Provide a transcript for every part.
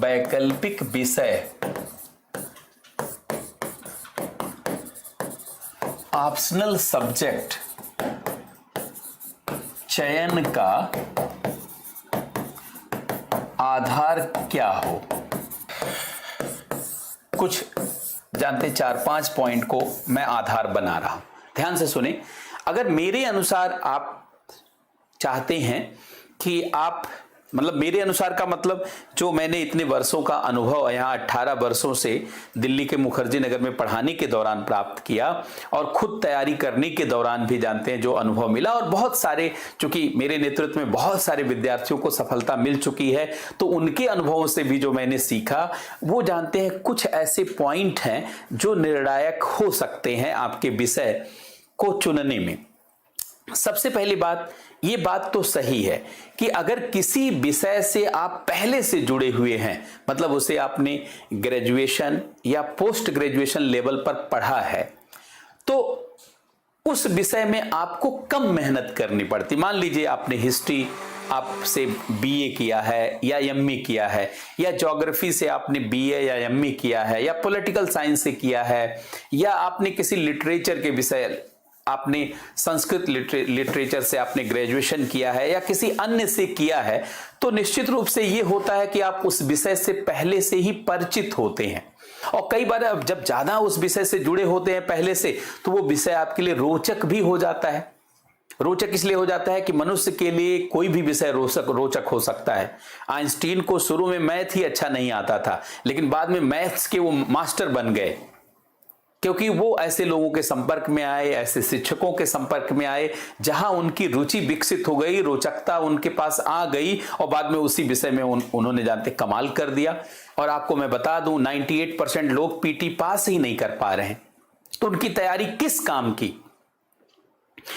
वैकल्पिक विषय optional subject चयन का आधार क्या हो। कुछ जानते 4-5 पॉइंट को मैं आधार बना रहा हूं, ध्यान से सुने। अगर मेरे अनुसार आप चाहते हैं कि आप मतलब मेरे अनुसार का मतलब जो मैंने इतने वर्षों का अनुभव यहाँ 18 वर्षों से दिल्ली के मुखर्जी नगर में पढ़ाने के दौरान प्राप्त किया और खुद तैयारी करने के दौरान भी जानते हैं जो अनुभव मिला, और बहुत सारे चूंकि मेरे नेतृत्व में बहुत सारे विद्यार्थियों को सफलता मिल चुकी है तो उनके अनुभवों से भी जो मैंने सीखा वो जानते हैं कुछ ऐसे पॉइंट हैं जो निर्णायक हो सकते हैं आपके विषय को चुनने में। सबसे पहली बात, ये बात तो सही है कि अगर किसी विषय से आप पहले से जुड़े हुए हैं, मतलब उसे आपने ग्रेजुएशन या पोस्ट ग्रेजुएशन लेवल पर पढ़ा है, तो उस विषय में आपको कम मेहनत करनी पड़ती। मान लीजिए आपने हिस्ट्री आपसे बीए किया है या एमए किया है, या ज्योग्राफी से आपने बीए या एमए किया है, या पॉलिटिकल साइंस से किया है, या आपने किसी लिटरेचर के विषय आपने संस्कृत लिटरेचर से आपने ग्रेजुएशन किया है या किसी अन्य से किया है, तो निश्चित रूप से यह होता है कि आप उस विषय से पहले से ही परिचित होते हैं। और कई बार अब जब ज्यादा उस विषय से जुड़े होते हैं पहले से, तो वो विषय आपके लिए रोचक भी हो जाता है। रोचक इसलिए हो जाता है कि मनुष्य के लिए कोई भी विषय रोचक हो सकता है। आइंस्टीन को शुरू में मैथ ही अच्छा नहीं आता था, लेकिन बाद में मैथ्स के वो मास्टर बन गए, क्योंकि वो ऐसे लोगों के संपर्क में आए, ऐसे शिक्षकों के संपर्क में आए जहां उनकी रुचि विकसित हो गई, रोचकता उनके पास आ गई, और बाद में उसी विषय में उन्होंने जानते कमाल कर दिया। और आपको मैं बता दूं 98% लोग पीटी पास ही नहीं कर पा रहे हैं, तो उनकी तैयारी किस काम की।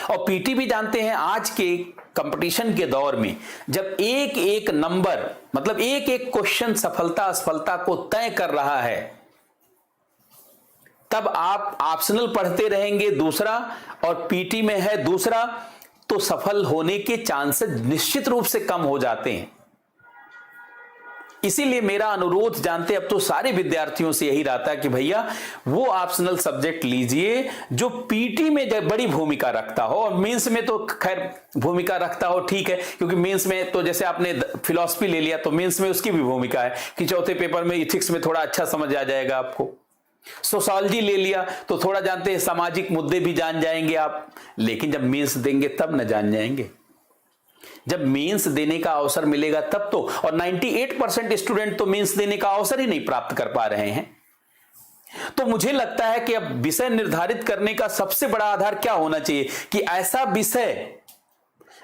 और पीटी भी जानते हैं आज के कंपटीशन के दौर में जब एक एक नंबर मतलब एक एक क्वेश्चन सफलता असफलता को तय कर रहा है, तब आप ऑप्शनल पढ़ते रहेंगे दूसरा और पीटी में है दूसरा, तो सफल होने के चांसेस निश्चित रूप से कम हो जाते हैं। इसीलिए मेरा अनुरोध जानते अब तो सारे विद्यार्थियों से यही रहता है कि भैया वो ऑप्शनल सब्जेक्ट लीजिए जो पीटी में बड़ी भूमिका रखता हो, और मेंस में तो खैर भूमिका रखता हो ठीक है, क्योंकि मेंस में तो जैसे आपने फिलॉसफी ले लिया तो मेंस में उसकी भी भूमिका है कि चौथे पेपर में इथिक्स में थोड़ा अच्छा समझ आ जाएगा आपको। सोशियोलॉजी ले लिया तो थोड़ा जानते हैं सामाजिक मुद्दे भी जान जाएंगे आप, लेकिन जब मेंस देंगे तब न जान जाएंगे। जब मेंस देने का अवसर मिलेगा तब तो, और 98% स्टूडेंट तो मेंस देने का अवसर ही नहीं प्राप्त कर पा रहे हैं। तो मुझे लगता है कि अब विषय निर्धारित करने का सबसे बड़ा आधार क्या होना चाहिए कि ऐसा विषय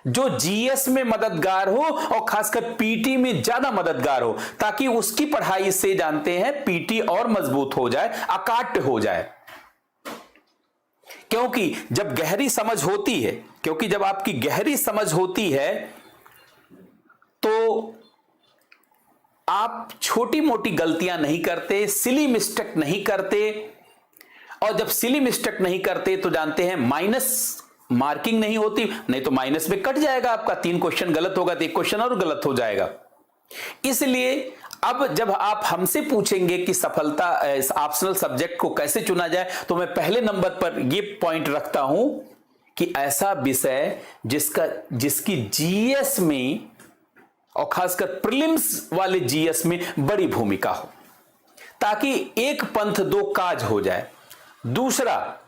जो जीएस में मददगार हो और खासकर पीटी में ज्यादा मददगार हो, ताकि उसकी पढ़ाई से जानते हैं पीटी और मजबूत हो जाए, अकाट्य हो जाए। क्योंकि जब गहरी समझ होती है, क्योंकि जब आपकी गहरी समझ होती है तो आप छोटी मोटी गलतियां नहीं करते, सिली मिस्टेक नहीं करते, और जब सिली मिस्टेक नहीं करते तो जानते हैं माइनस मार्किंग नहीं होती, नहीं तो माइनस में कट जाएगा आपका। 3 क्वेश्चन गलत होगा तो 1 क्वेश्चन और गलत हो जाएगा। इसलिए अब जब आप हमसे पूछेंगे कि सफलता इस ऑप्शनल सब्जेक्ट को कैसे चुना जाए, तो मैं पहले नंबर पर यह पॉइंट रखता हूं कि ऐसा विषय जिसकी जीएस में और खासकर प्रीलिम्स वाले जीएस में बड़ी भूमिका हो, ताकि एक पंथ दो काज हो जाए। दूसरा,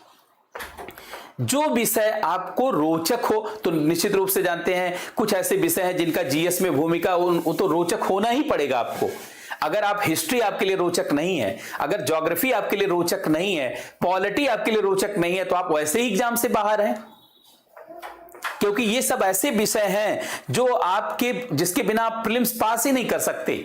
जो विषय आपको रोचक हो, तो निश्चित रूप से जानते हैं कुछ ऐसे विषय हैं जिनका जीएस में भूमिका वो तो रोचक होना ही पड़ेगा आपको। अगर आप हिस्ट्री आपके लिए रोचक नहीं है, अगर ज्योग्राफी आपके लिए रोचक नहीं है, पॉलिटी आपके लिए रोचक नहीं है, तो आप वैसे ही एग्जाम से बाहर हैं, क्योंकि ये सब ऐसे विषय हैं जो जिसके बिना आप प्रीलिम्स पास ही नहीं कर सकते।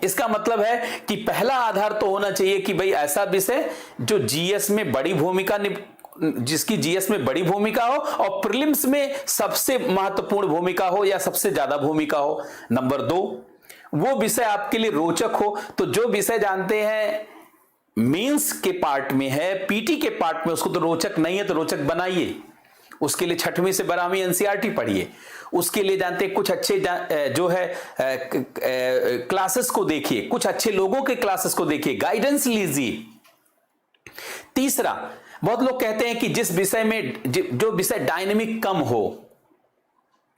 इसका मतलब है कि पहला आधार तो होना चाहिए कि भाई ऐसा विषय जो जीएस में बड़ी भूमिका जिसकी जीएस में बड़ी भूमिका हो और प्रीलिम्स में सबसे महत्वपूर्ण भूमिका हो या सबसे ज्यादा भूमिका हो। नंबर 2, वो विषय आपके लिए रोचक हो। तो जो विषय जानते हैं मेंस के पार्ट में है, पीटी के पार्ट में उसको तो रोचक नहीं है, तो रोचक बनाइए। उसके लिए 6वीं से 12वीं एनसीईआरटी पढ़िए, उसके लिए जानते हैं कुछ अच्छे जो है क्लासेस को देखिए, कुछ अच्छे लोगों के क्लासेस को देखिए, गाइडेंस लीजिए। तीसरा, बहुत लोग कहते हैं कि जिस विषय में जो विषय डायनेमिक कम हो,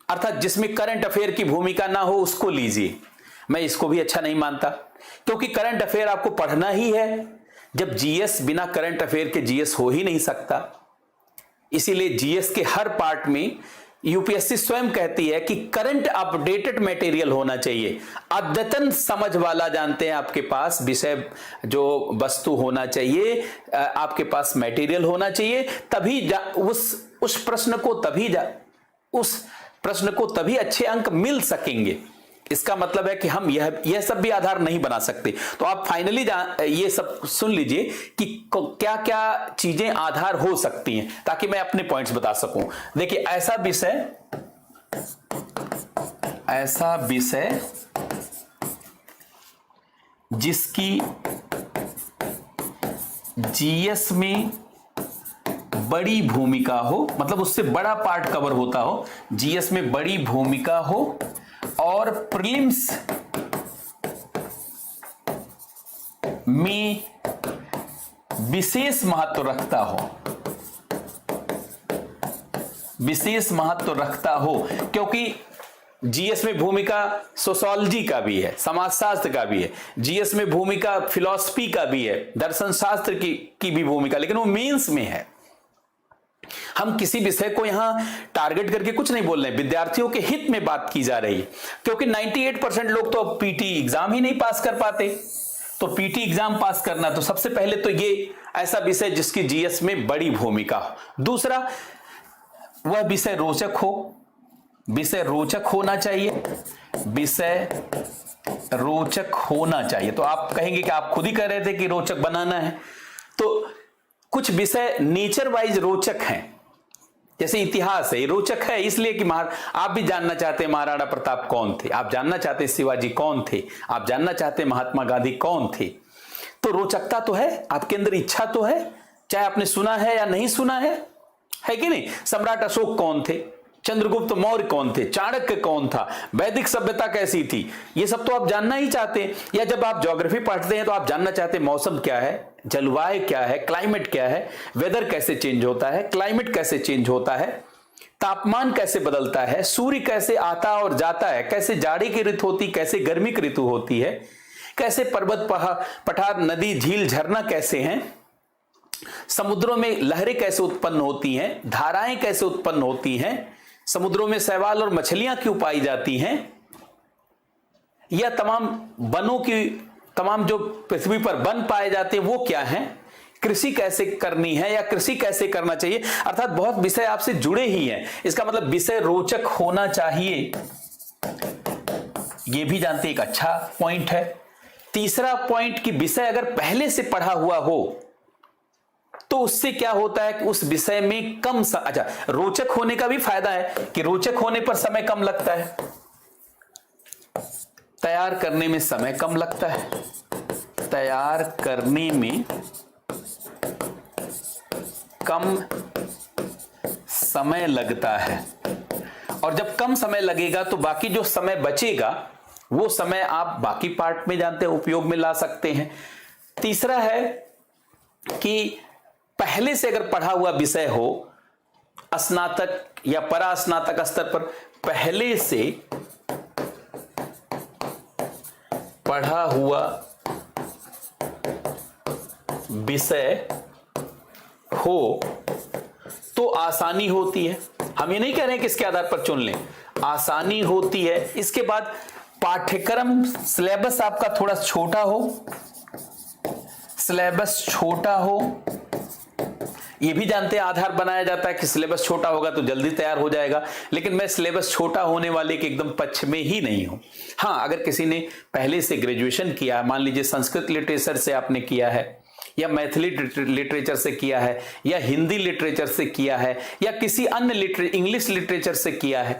अर्थात जिसमें करंट अफेयर की भूमिका ना हो, उसको लीजिए। मैं इसको भी अच्छा नहीं मानता, क्योंकि करंट अफेयर आपको पढ़ना ही है। जब जीएस, बिना करंट अफेयर के जीएस हो ही नहीं सकता। इसीलिए जीएस के हर पार्ट में यूपीएससी स्वयं कहती है कि करंट अपडेटेड मटेरियल होना चाहिए, अद्यतन समझ वाला जानते हैं आपके पास विषय जो वस्तु होना चाहिए, आपके पास मटेरियल होना चाहिए, तभी उस प्रश्न को तभी अच्छे अंक मिल सकेंगे। इसका मतलब है कि हम यह सब भी आधार नहीं बना सकते। तो आप फाइनली ये सब सुन लीजिए कि क्या क्या चीजें आधार हो सकती हैं, ताकि मैं अपने पॉइंट्स बता सकूं। देखिए, ऐसा विषय जिसकी जीएस में बड़ी भूमिका हो, मतलब उससे बड़ा पार्ट कवर होता हो, जीएस में बड़ी भूमिका हो और प्रीलिम्स में विशेष महत्व रखता हो, क्योंकि जीएस में भूमिका सोशियोलॉजी का भी है, समाजशास्त्र का भी है, जीएस में भूमिका फिलॉसफी का भी है, दर्शन शास्त्र की भी भूमिका, लेकिन वो मेंस में है। हम किसी विषय को यहां टारगेट करके कुछ नहीं बोल रहे, विद्यार्थियों के हित में बात की जा रही है, क्योंकि 98% लोग तो पीटी एग्जाम ही नहीं पास कर पाते। तो पीटी एग्जाम पास करना, तो सबसे पहले तो ये ऐसा विषय जिसकी जीएस में बड़ी भूमिका हो। दूसरा, वह विषय रोचक होना चाहिए। तो आप कहेंगे कि आप खुद ही कह रहे थे कि रोचक बनाना है, तो कुछ विषय नेचर वाइज रोचक हैं, जैसे इतिहास है, रोचक है इसलिए कि आप भी जानना चाहते हैं महाराणा प्रताप कौन थे, आप जानना चाहते हैं शिवाजी कौन थे, आप जानना चाहते हैं महात्मा गांधी कौन थे। तो रोचकता तो है, आपके अंदर इच्छा तो है, चाहे आपने सुना है या नहीं सुना है कि नहीं। सम्राट अशोक कौन थे, चंद्रगुप्त मौर्य कौन थे, चाणक्य कौन था, वैदिक सभ्यता कैसी थी, ये सब तो आप जानना ही चाहते हैं। या जब आप ज्योग्राफी पढ़ते हैं तो आप जानना चाहते हैं मौसम क्या है, जलवायु क्या है, क्लाइमेट क्या है, वेदर कैसे चेंज होता है, क्लाइमेट कैसे चेंज होता है, तापमान कैसे बदलता है, सूर्य कैसे आता और जाता है, कैसे जाड़े की ऋतु होती, कैसे गर्मी की ऋतु होती है, कैसे पर्वत पठार नदी झील झरना कैसे हैं, समुद्रों में लहरें कैसे उत्पन्न होती हैं, धाराएं कैसे उत्पन्न होती हैं, समुद्रों में शैवाल और मछलियां क्यों पाई जाती हैं, या तमाम जो पृथ्वी पर वन पाए जाते हैं वो क्या हैं, कृषि कैसे करनी है या कृषि कैसे करना चाहिए। अर्थात बहुत विषय आपसे जुड़े ही हैं। इसका मतलब विषय रोचक होना चाहिए, ये भी जानते एक अच्छा पॉइंट है। तीसरा पॉइंट कि विषय अगर पहले से पढ़ा हुआ हो तो उससे क्या होता है कि उस विषय में रोचक होने का भी फायदा है कि रोचक होने पर समय कम लगता है, तैयार करने में समय कम लगता है, तैयार करने में कम समय लगता है, और जब कम समय लगेगा तो बाकी जो समय बचेगा वो समय आप बाकी पार्ट में जानते हैं उपयोग में ला सकते हैं। तीसरा है कि पहले से अगर पढ़ा हुआ विषय हो, स्नातक या परास्नातक स्तर पर पहले से पढ़ा हुआ विषय हो तो आसानी होती है। हम ये नहीं कह रहे हैं कि इसके आधार पर चुन लें, आसानी होती है। इसके बाद पाठ्यक्रम सिलेबस आपका थोड़ा छोटा हो, ये भी जानते हैं आधार बनाया जाता है कि सिलेबस छोटा होगा तो जल्दी तैयार हो जाएगा, लेकिन मैं सिलेबस छोटा होने वाले के एकदम पक्ष में ही नहीं हूं। हाँ, अगर किसी ने पहले से ग्रेजुएशन किया, मान लीजिए संस्कृत लिटरेचर से आपने किया है, या मैथिली लिटरेचर से किया है, या हिंदी लिटरेचर से किया है, या किसी अन्य इंग्लिश लिटरेचर से किया है,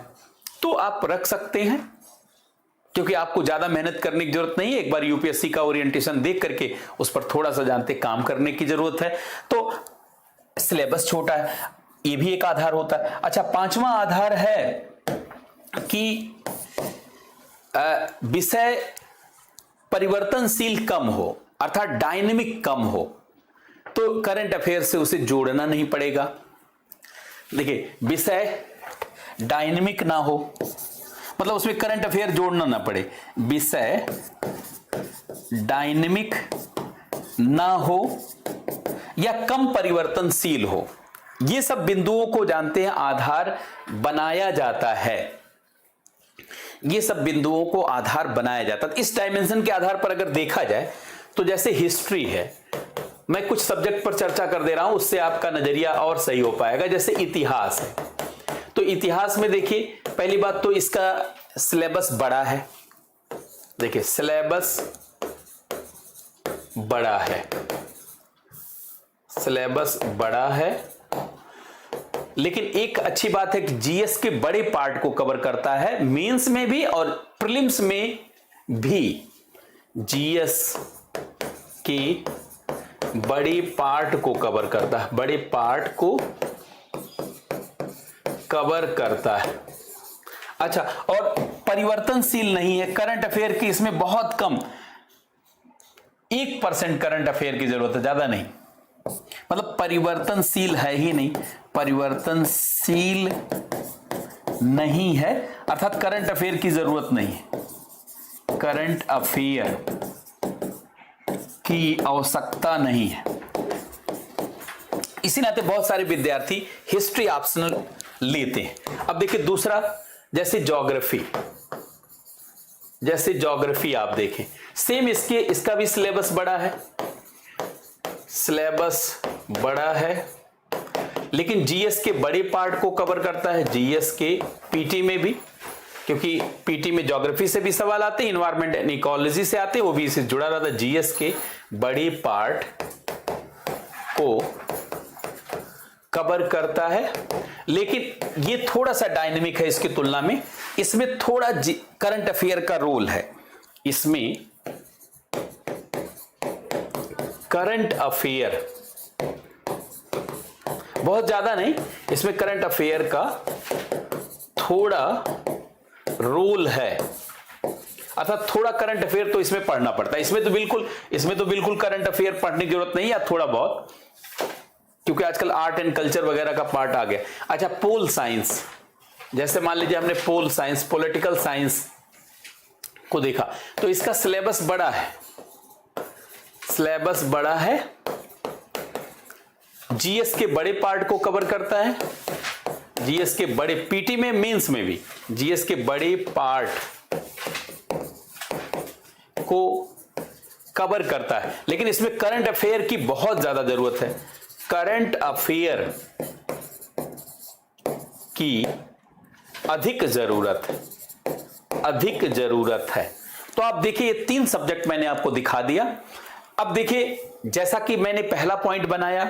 तो आप रख सकते हैं, क्योंकि आपको ज्यादा मेहनत करने की जरूरत नहीं है। एक बार यूपीएससी का ओरिएंटेशन देख करके उस पर थोड़ा सा जानते काम करने की जरूरत है। तो सिलेबस छोटा है, ये भी एक आधार होता है। अच्छा, पांचवा आधार है कि विषय परिवर्तनशील कम हो, अर्थात डायनेमिक कम हो, तो करंट अफेयर से उसे जोड़ना नहीं पड़ेगा। देखिए, विषय डायनेमिक ना हो, मतलब उसमें करंट अफेयर जोड़ना ना पड़े। विषय डायनेमिक ना हो या कम परिवर्तनशील हो, ये सब बिंदुओं को जानते हैं आधार बनाया जाता है। ये सब बिंदुओं को आधार बनाया जाता है। इस डायमेंशन के आधार पर अगर देखा जाए तो जैसे हिस्ट्री है, मैं कुछ सब्जेक्ट पर चर्चा कर दे रहा हूं, उससे आपका नजरिया और सही हो पाएगा। जैसे इतिहास है, तो इतिहास में देखिए, पहली बात तो इसका सिलेबस बड़ा है। देखिए, सिलेबस बड़ा है, सिलेबस बड़ा है, लेकिन एक अच्छी बात है कि जीएस के बड़े पार्ट को कवर करता है, मेंस में भी और प्रीलिम्स में भी। जीएस के बड़े पार्ट को कवर करता है, बड़े पार्ट को कवर करता है। अच्छा, और परिवर्तनशील नहीं है। करंट अफेयर की इसमें बहुत कम 1% करंट अफेयर की जरूरत है, ज्यादा नहीं। मतलब परिवर्तनशील है ही नहीं, परिवर्तनशील नहीं है, अर्थात करंट अफेयर की जरूरत नहीं है, करंट अफेयर की आवश्यकता नहीं है। इसी नाते बहुत सारे विद्यार्थी हिस्ट्री ऑप्शनल लेते हैं। अब देखिए दूसरा, जैसे ज्योग्राफी, जैसे ज्योग्राफी आप देखें, सेम इसका भी सिलेबस बड़ा है, सिलेबस बड़ा है, लेकिन जीएस के बड़े पार्ट को कवर करता है। जीएस के पीटी में भी, क्योंकि पीटी में ज्योग्राफी से भी सवाल आते हैं, इन्वायरमेंट एंड इकोलॉजी से आते हैं, वो भी इससे जुड़ा रहता है। जीएस के बड़े पार्ट को कवर करता है, लेकिन ये थोड़ा सा डायनेमिक है इसकी तुलना में। इसमें थोड़ा करंट अफेयर का रोल है, इसमें करंट अफेयर बहुत ज्यादा नहीं, इसमें करंट अफेयर का थोड़ा रोल है, अर्थात थोड़ा करंट अफेयर तो इसमें पढ़ना पड़ता है। इसमें तो बिल्कुल करंट अफेयर पढ़ने की जरूरत नहीं, या थोड़ा बहुत, क्योंकि आजकल आर्ट एंड कल्चर वगैरह का पार्ट आ गया। अच्छा, पोल साइंस, जैसे मान लीजिए हमने पोल साइंस, पॉलिटिकल साइंस को देखा, तो इसका सिलेबस बड़ा है, सिलेबस बड़ा है, जीएस के बड़े पार्ट को कवर करता है, जीएस के बड़े, पीटी में मेंस में भी जीएस के बड़े पार्ट को कवर करता है, लेकिन इसमें करंट अफेयर की बहुत ज्यादा जरूरत है। करंट अफेयर की अधिक जरूरत है। तो आप देखिए, ये 3 सब्जेक्ट मैंने आपको दिखा दिया। अब देखिए, जैसा कि मैंने पहला पॉइंट बनाया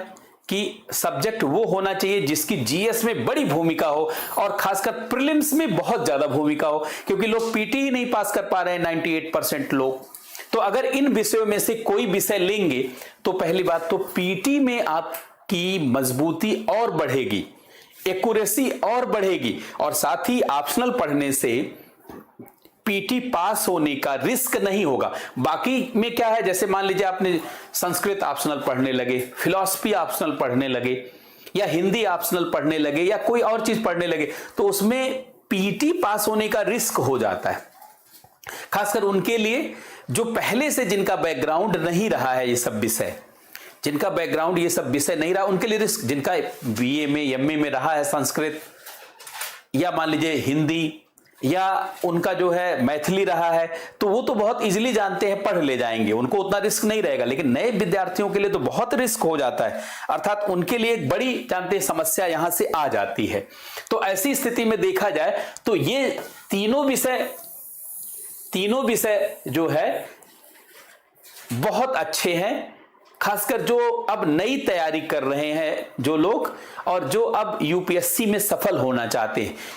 कि सब्जेक्ट वो होना चाहिए जिसकी जीएस में बड़ी भूमिका हो, और खासकर प्रीलिम्स में बहुत ज्यादा भूमिका हो, क्योंकि लोग पीटी ही नहीं पास कर पा रहे हैं 98% लोग। तो अगर इन विषयों में से कोई विषय लेंगे तो पहली बात तो पीटी में आपकी मजबूती और बढ़ेगी, एक्यूरेसी और बढ़ेगी, और साथ ही ऑप्शनल पढ़ने से पीटी पास होने का रिस्क नहीं होगा। बाकी में क्या है, जैसे मान लीजिए आपने संस्कृत ऑप्शनल पढ़ने लगे, फिलॉसफी ऑप्शनल पढ़ने लगे, या हिंदी ऑप्शनल पढ़ने लगे, या कोई और चीज पढ़ने लगे, तो उसमें पीटी पास होने का रिस्क हो जाता है। खासकर उनके लिए जो पहले से जिनका बैकग्राउंड नहीं रहा है, ये सब विषय, जिनका बैकग्राउंड ये सब विषय नहीं रहा, उनके लिए रिस्क। जिनका बीए में, एमए में रहा है संस्कृत, या मान लीजिए हिंदी, या उनका जो है मैथिली रहा है, तो वो तो बहुत इजीली जानते हैं, पढ़ ले जाएंगे, उनको उतना रिस्क नहीं रहेगा। लेकिन नए विद्यार्थियों के लिए तो बहुत रिस्क हो जाता है, अर्थात उनके लिए एक बड़ी, जानते हैं, समस्या यहां से आ जाती है। तो ऐसी स्थिति में देखा जाए तो ये तीनों विषय जो है बहुत अच्छे हैं, खासकर जो अब नई तैयारी कर रहे हैं जो लोग, और जो अब यूपीएससी में सफल होना चाहते हैं।